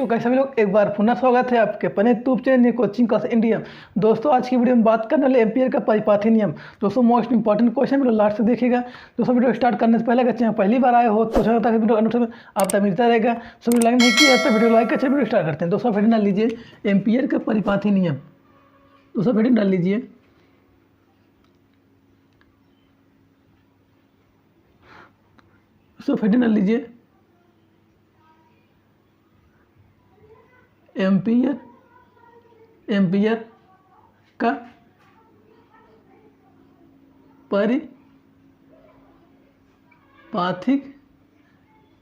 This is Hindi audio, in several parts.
कैसे सभी लोग एक बार पुनः स्वागत है आपके अपने YouTube channel coaching Claas India. दोस्तों आज की वीडियो में बात करने वाले एम्पियर का परिपाठी नियम। दोस्तों most important question video last तक देखिएगा। दोस्तों वीडियो स्टार्ट करने से पहले अगर चैनल पहली बार आए हो तो चैनल वीडियो आप तक मिलता रहेगा। सो वीडियो लाइक नहीं किया तो वीडियो लाइक करके वीडियो स्टार्ट करते हैं। दोस्तों वीडियो डाल लीजिए एम्पियर का परिपाठी नियम। दोस्तों वीडियो डाल लीजिए वीडियो डाल लीजिए एम्पियर का परिपाथिक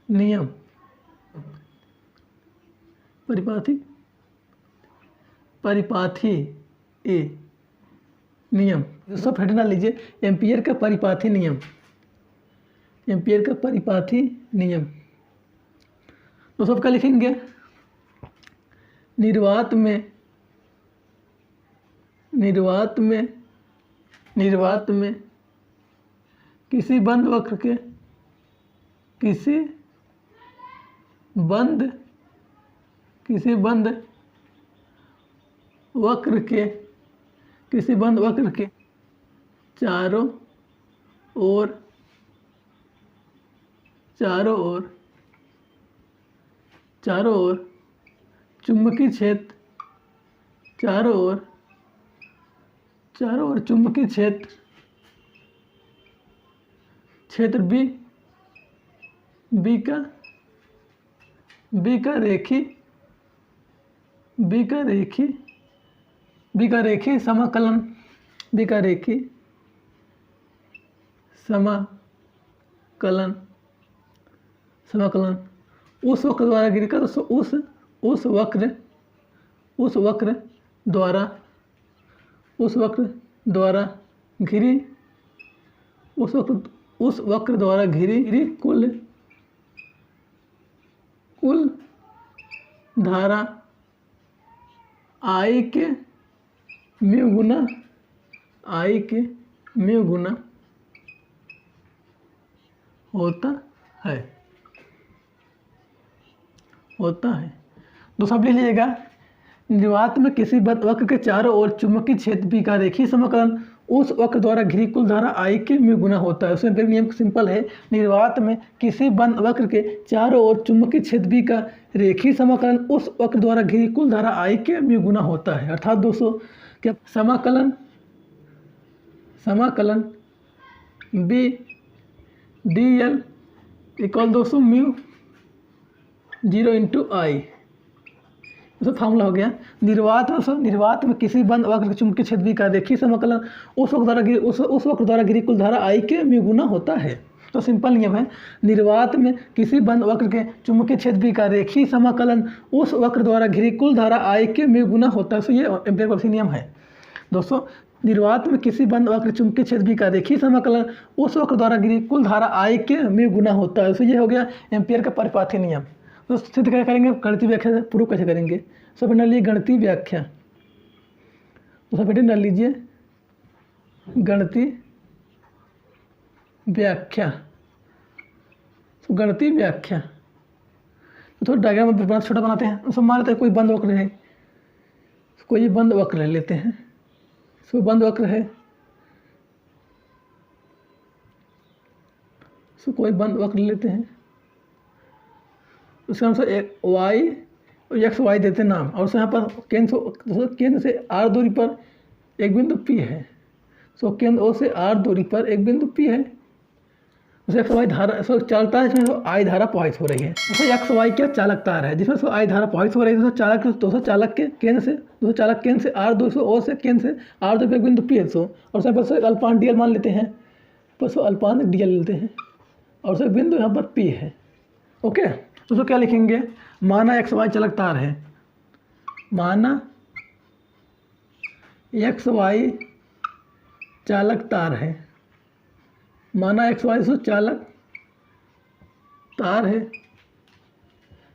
नियम। परिपाठी नियम। दोस्तों हेडिंग डाल लीजिए एम्पियर का परिपाठी नियम। एम्पियर का परिपाठी नियम। दोस्तों आपका लिखेंगे निर्वात में किसी बंद वक्र के चारों ओर चुंबकीय क्षेत्र B का रेखी समाकलन उस वक्र द्वारा गिरी का उस वक्र द्वारा घिरी कुल धारा I के म्यू गुना होता है। दोस्तों आप लिख लीजिएगा निर्वात में किसी बंद वक्र के चारों ओर चुंबकीय क्षेत्र B का रेखीय समाकलन उस वक्र द्वारा घिरी कुल धारा I के म्यू गुना होता है। उसमें नियम सिंपल है, निर्वात में किसी बंद वक्र के चारों ओर चुंबकीय क्षेत्र B का रेखीय समाकलन उस वक्र द्वारा घिरी कुल धारा I के म्यू गुना होता है। अर्थात दोस्तों क्या समाकलन B dl इक्वल दोस्तों म्यू 0 इंटू I। दोस्तों फार्मूला हो गया निर्वात में किसी बंद वक्र के चुंबकीय क्षेत्र B का रेखीय समाकलन उस वक्र द्वारा घिरी कुल धारा I के म्यू गुना होता है। तो सिंपल नियम है, निर्वात में किसी बंद वक्र के चुंबकीय क्षेत्र B का रेखीय समाकलन उस वक्र द्वारा घिरी कुल धारा I के म्यू गुना होता है। तो ये एम्पियर का नियम है। दोस्तों निर्वात में किसी बंद वक्र चुंबकीय क्षेत्र B का रेखीय समाकलन उस वक्र द्वारा घिरी कुल धारा I के म्यू गुना होता है। तो ये हो गया एम्पियर का परिपाठी नियम। तो सिद्ध क्या करेंगे, गणितीय व्याख्या से प्रूव कैसे करेंगे। सब डाल लीजिए गणितीय व्याख्या। तो सब डाल लीजिए गणितीय व्याख्या। तो थोड़ा डायग्राम छोटा बनाते हैं। उसमें मान लेते हैं कोई बंद वक्र है, कोई बंद वक्र लेते हैं। सो बंद वक्र है, सो कोई बंद वक्र लेते हैं। उसके नाम से y और x y देते हैं नाम। और उससे यहाँ पर केंद्र से r दूरी पर एक बिंदु P है। सो केंद्र O से r दूरी पर एक बिंदु P है। उसे x y धारा चलता है, जिसमें I धारा प्रवाहित हो रही है। उसे x y क्या चालक तार है जिसमें I धारा प्रवाहित हो रही है। दोस्तों चालक के केंद्र से r दूरी O से केंद्र से r दूरी पर एक बिंदु P है। और उसमें पर अल्पान dl मान लेते हैं, पर अल्पान dl लेते हैं। और उसे बिंदु यहाँ पर P है। ओके, तो क्या लिखेंगे, माना x y चालक तार है। माना x y चालक तार है। माना x y चालक तार है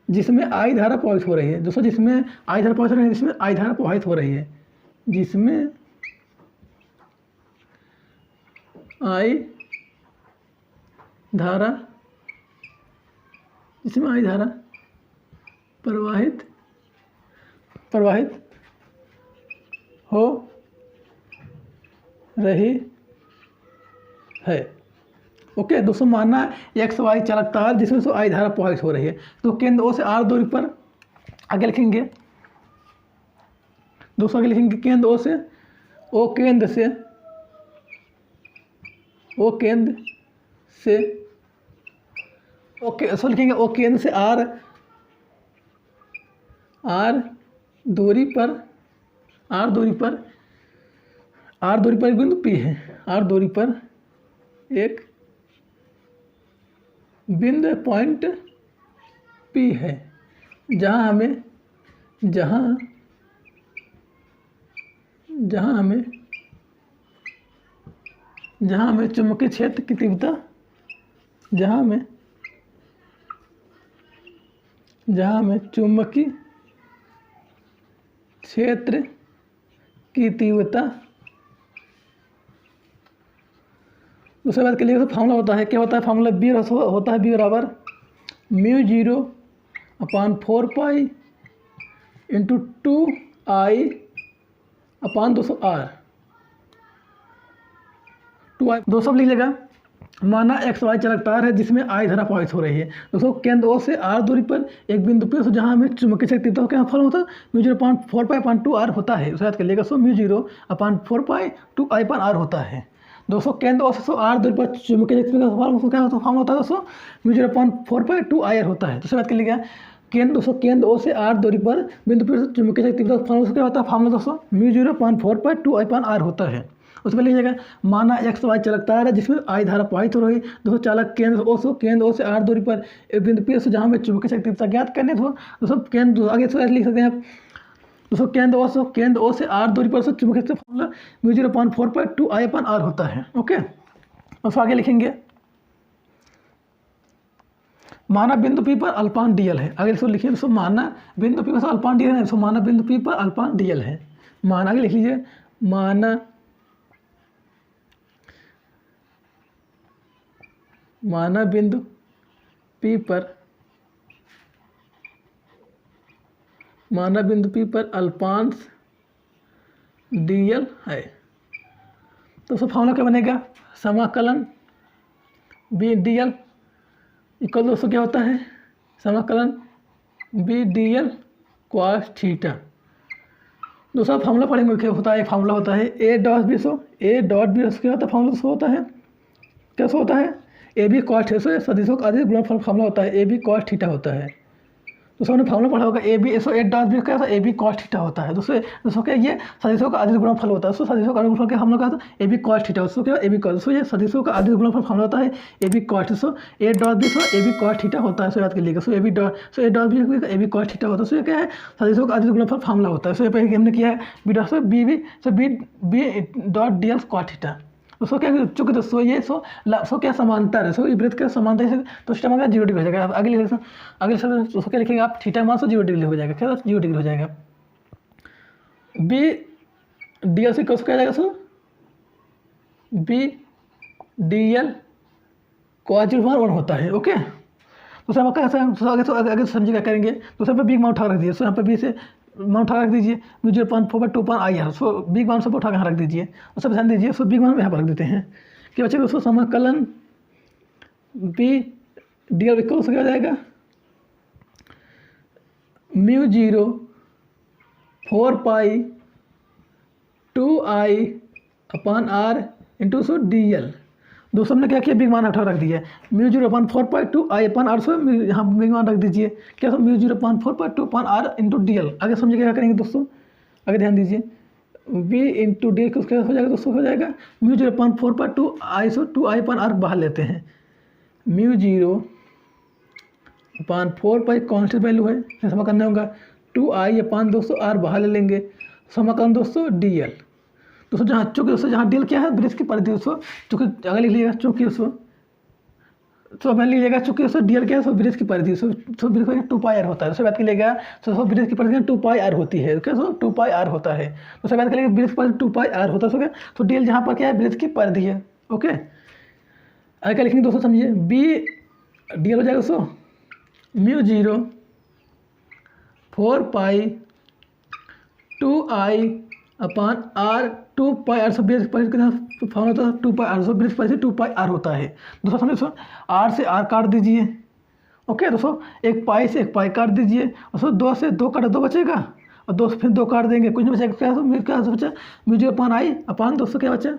जिसमें I धारा प्रवाहित हो रही है। दोस्तों जिसमें I धारा प्रवाहित हो रही है, जिसमें I धारा प्रवाहित प्रवाहित हो रही है। ओके दोस्तों, मानना एक्स वाई चालक तार जिसमें से आई धारा प्रवाहित हो रही है। तो केंद्र ओ से आर दूरी पर आगे लिखेंगे दोस्तों, आगे लिखेंगे केंद्र ओ से, ओ केंद्र से ओके सो लिखेंगे ओ केंद्र से आर दूरी पर एक बिंदु पी है। आर दूरी पर एक बिंदु पॉइंट पी है, जहां हमें चुंबकीय क्षेत्र की तीव्रता चुंबकीय क्षेत्र की तीव्रता। दूसरी बात के लिए फार्मूला होता है, क्या होता है फार्मूला? बी होता है बी बराबर μ0 अपान 4 इंटू 2I अपान 200R। 2I दोस्तों लिख लेगा, माना एक्स वाई चालक तार है जिसमें आई धारा प्रवाहित हो रही है। दोस्तों केंद्र ओ से आर दूरी पर एक बिंदु पे जहां हमें चुंबकीय क्षेत्र तीव्रता क्या फल होता है μ0 अपान 4 अपान 2R होता है। उसे याद कर लेगा, सो μ0 अपान 4 2I अपान R होता है। दोस्तों केंद्र ओ से आर दूरी पर चुंबकीय क्षेत्र का क्या फॉर्म होता है दोस्तों, μ0 अपान 4 2IR होता है। दूसरी बात कर लेगा, केंद्र ओ से आर दूरी पर बिंदु पे चुंबकीय क्षेत्र तीव्रता फॉर्म क्या होता है फार्मूला दोस्तों, μ0 अपान 4 2I अपान R होता है। उसमें लीजिएगा, माना एक्स वाई चालक तार है जिसमें आई धारा प्रवाहित हो रही है। दोस्तों चालक केंद्र ओ से आर दूरी पर एक बिंदु पी से जहां में चुंबकीय क्षेत्र तीव्रता ज्ञात करने। दोस्तों केंद्र आगे से लिख सकते हैं आप, दोस्तों केंद्र ओ से आर दूरी पर चुंबकीय क्षेत्र फॉर्मूला μ0 अपान 4 2I अपान R होता है। ओके दोस्तों आगे लिखेंगे, माना बिंदु पी पर अल्पान डीएल है। आगे इसको लिखिए दोस्तों, माना बिंदु पी पर अल्पान डीएल है। माना बिंदु पी पर अल्पान डीएल है। माना आगे लिख लीजिए, माना बिंदु पी पर अल्पांश डीएल है। तो उसका फॉर्मूला क्या बनेगा, समाकलन बी डीएल इक्वल दोस्तों क्या होता है, समाकलन बी डीएल कॉस थीटा। दूसरा फॉर्मूला पढ़ेंगे, क्या होता है, फॉर्मूला होता है ए डॉट बी क्या होता है फॉर्मूला होता है, कैसे होता है, ए बी कॉस थीटा सदिशों का अदिश गुणनफल फॉर्मूला होता है, ए बी कॉस थीटा होता है। तो सबने फॉर्मूला पढ़ा होगा A B A dot B क्या होता है, ए बी कॉस थीटा होता है। दोस्तों क्या ये सदिशों का अदिश गुणनफल होता है। सदिशों का अदिश गुणनफल क्या हम लोग कहा था, ए बी कॉस थीटा। दोस्तों क्या ए बी कॉस, ये सदिशों का अदिश गुणनफल फॉर्मूला होता है A B cos. A dot B A B cos theta होता है। सो याद कर लीजिएगा, A dot B A B cos theta होता है। ये क्या है, सदिशों का अदिश गुणनफल फॉर्मूला होता है। सो हमने किया है B dot B dot D L cos theta. उसको क्या चूंकि दोस्तों ये सो क्या समांतर है, सो ये वृत्त क्या समांतर है, तो थीटा मान 0 डिग्री हो जाएगा। अगले उसको क्या लिखेंगे आप, थीटा मान 0 डिग्री हो जाएगा, क्या 0 डिग्री हो जाएगा। बी डी एल से क्या जाएगा, सो बी डी एल को 1 होता है। ओके तो सब आगे समझिएगा करेंगे। तो सब पे बिग मान उठा रख दीजिए। सो यहाँ पे बी से मान उठा रख दीजिए, मुझे 4/2 सो बिग मान सब उठा के यहाँ रख दीजिए और सब ध्यान दीजिए। सो बिग मान यहाँ पर रख देते हैं कि बच्चे दोस्तों समाकलन बी डी एल इक्वल क्या हो जाएगा, μ0 4 2I अपान R इंटू सो डी एल। दोस्तों हमने क्या किया, बिग मान उठा रख दिया, μ0 अपान 4 2I अपान R। सो यहाँ बिग मान रख दीजिए, क्या सो μ0 अपान 4 2 अपान R इंटू डी एल। आगे समझिए क्या करेंगे दोस्तों, आगे ध्यान दीजिए, v इंटू डी एल क्या हो जाएगा दोस्तों, हो जाएगा μ0 अपान 4 2I। सो 2I अपान R बाहर लेते हैं, μ0 अपान 4 कॉन्स्टेंट वैल्यू है, समा करना होगा 2I अपान 200 R बाहर ले लेंगे, समाकलन दोस्तों डी एल। दोस्तों जहाँ चूँकि दोस्तों जहाँ डी एल क्या है, वृत्त की परिधि दोस्तों, चूँकि आगे लिख लीजिएगा चूँकि दोस्तों, तो मैंने लीजिएगा चूँकि दोस्तों डी एल क्या है, सो वृत्त की परिधि, सो वृत्त 2πr होता है। दोस्तों बात करिएगा, सो वृत्त की परिधि 2πr होती है, क्या सो 2πr होता है। दोस्तों बात करिएगा वृत्त की परिधि 2πr होता है। सो क्या, तो डी एल जहाँ पर क्या है, वृत्त की परिधि है। ओके आगे क्या लिखेंगे दोस्तों, समझिए बी डी एल हो जाएगा दोस्तों μ0 4 2I अपान आर 2πr सब ब्रिज पर कितना फॉर्म होता है 2πr सब ब्रिज पर से 2πr होता है। दोस्तों समझे दोस्तों, r से r काट दीजिए। ओके दोस्तों, एक पाई से एक पाई काट दीजिए। दोस्तों 2 से 2 काटा 2 बचेगा और 2 से फिर 2 काट देंगे, कुछ नहीं बचेगा। क्या बचा म्यू अपान आई अपान दोस्तों क्या बचा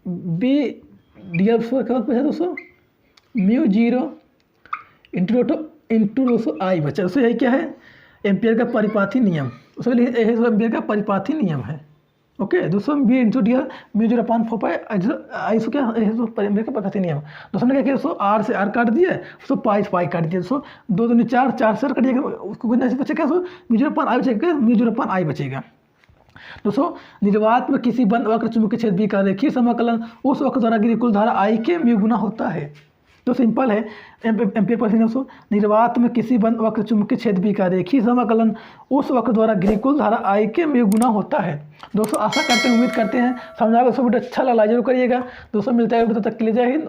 बी डी एल क्या बचा दोस्तों म्यू 0 इंटू दोस्तों आई बचा। दोस्तों यही क्या है एम्पियर का परिपाती नियम, उसमें एम्पियर का परिपाती नियम है। ओके दोस्तों B into D L mu 0 upon 4 I so क्या एम्पियर का परिपाती नियम। दोस्तों ने क्या किया दोस्तों आर से आर काट दिया, दोस्तों पाई पाई काट दिया। दोस्तों 2 दूनी 4 4 से कटिएगा, उसको कुछ नहीं बचेगा। दोस्तों म्यू 0 अपान आई बचेगा, म्यू 0 अपान आई बचेगा। दोस्तों निर्वात में किसी बंद वक्र चुंबकीय क्षेत्र बी का रेखीय समाकलन उस वक्र द्वारा गिरी कुल धारा आई के म्यू गुना होता है। तो सिंपल है एम्पियर पर दोस्तों, निर्वात में किसी बंद वक्र चुंबकीय क्षेत्र बी का रेखीय समाकलन उस वक्र द्वारा गिरी कुल धारा आई के म्यू गुना होता है। दोस्तों आशा करते हैं उम्मीद करते हैं समझा दोस्तों वीडियो अच्छा लगा जरूर करिएगा। दोस्तों मिलता है वीडियो तब तक के लिए जय हिंद।